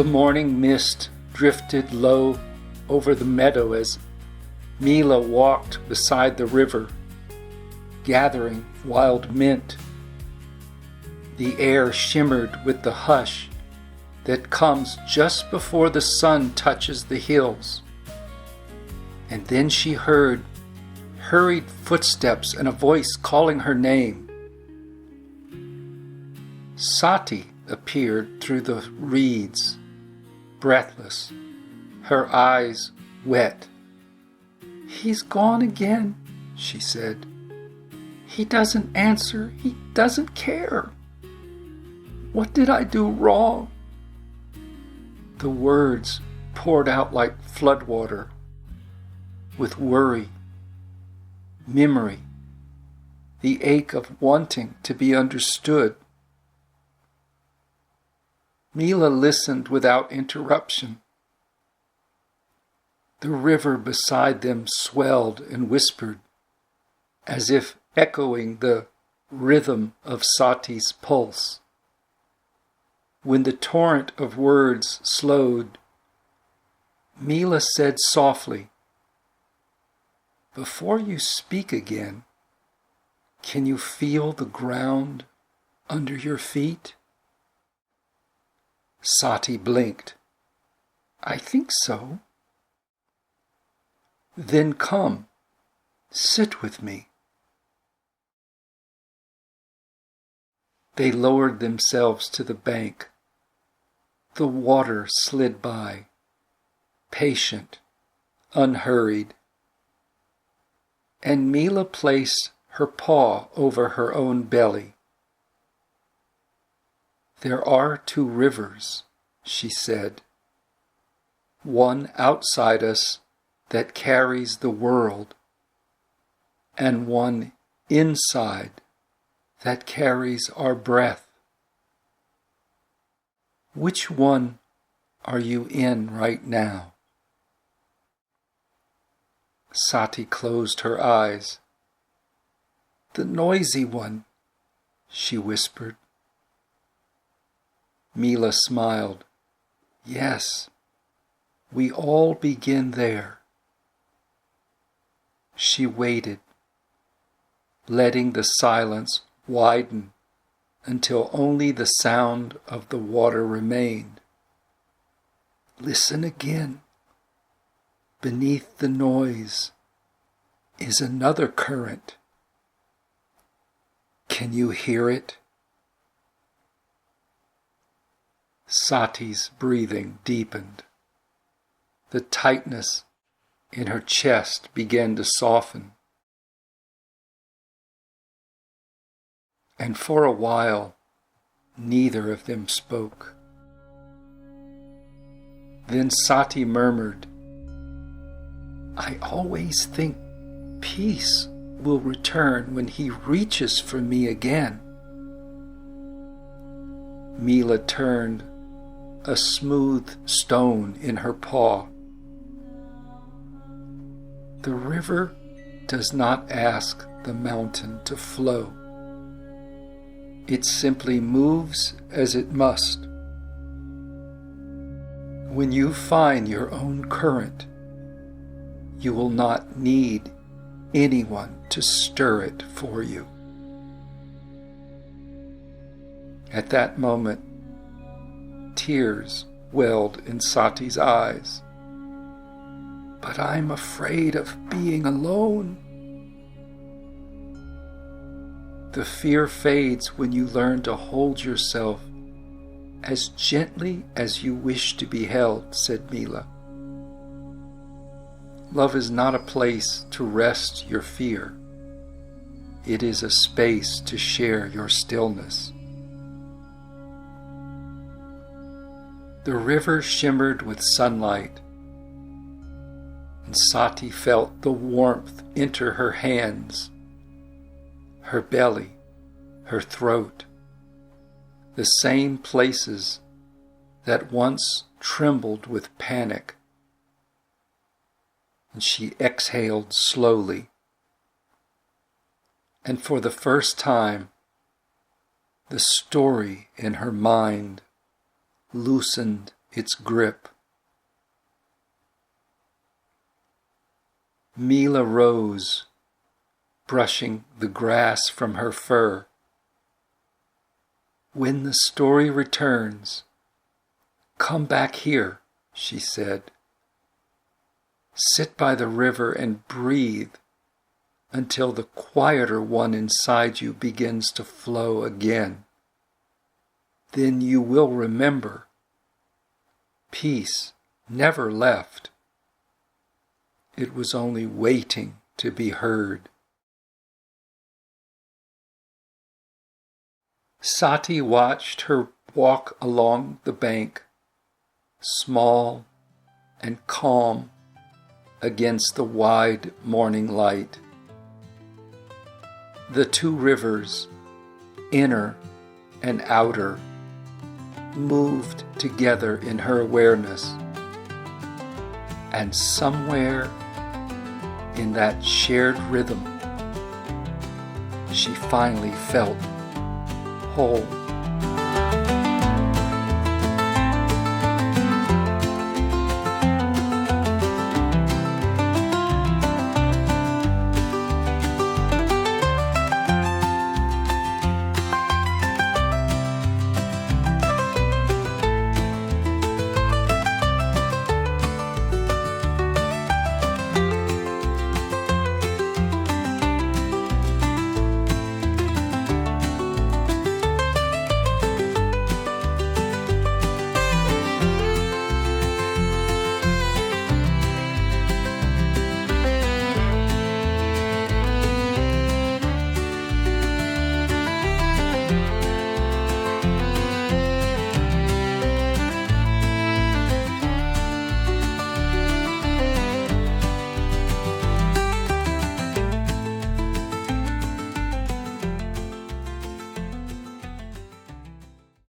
The morning mist drifted low over the meadow as Mila walked beside the river, gathering wild mint. The air shimmered with the hush that comes just before the sun touches the hills. And then she heard hurried footsteps and a voice calling her name. Sati appeared through the reeds, breathless, her eyes wet. "He's gone again," she said. "He doesn't answer. He doesn't care. What did I do wrong?" The words poured out like floodwater, with worry, memory, the ache of wanting to be understood. Mila listened without interruption. The river beside them swelled and whispered, as if echoing the rhythm of Sati's pulse. When the torrent of words slowed, Mila said softly, "Before you speak again, can you feel the ground under your feet?" Sati blinked. "I think so." "Then come, sit with me." They lowered themselves to the bank. The water slid by, patient, unhurried. And Mila placed her paw over her own belly. "There are two rivers," she said. "One outside us that carries the world, and one inside that carries our breath. Which one are you in right now?" Sati closed her eyes. "The noisy one," she whispered. Mila smiled. "Yes, we all begin there." She waited, letting the silence widen until only the sound of the water remained. "Listen again. Beneath the noise is another current. Can you hear it?" Sati's breathing deepened. The tightness in her chest began to soften. And for a while, neither of them spoke. Then Sati murmured, "I always think peace will return when he reaches for me again." Mila turned a smooth stone in her paw. The river does not ask the mountain to flow. It simply moves as it must. When you find your own current, you will not need anyone to stir it for you. At that moment, tears welled in Sati's eyes. "But I'm afraid of being alone." The fear fades when you learn to hold yourself as gently as you wish to be held, said Mila. Love is not a place to rest your fear. It is a space to share your stillness. The river shimmered with sunlight, and Sati felt the warmth enter her hands, her belly, her throat, the same places that once trembled with panic. And she exhaled slowly, and for the first time, the story in her mind loosened its grip. Mila rose, brushing the grass from her fur. "When the story returns, come back here," she said. "Sit by the river and breathe until the quieter one inside you begins to flow again. Then you will remember. Peace never left. It was only waiting to be heard." Sati watched her walk along the bank, small and calm against the wide morning light. The two rivers, inner and outer, moved together in her awareness, and somewhere in that shared rhythm, she finally felt whole.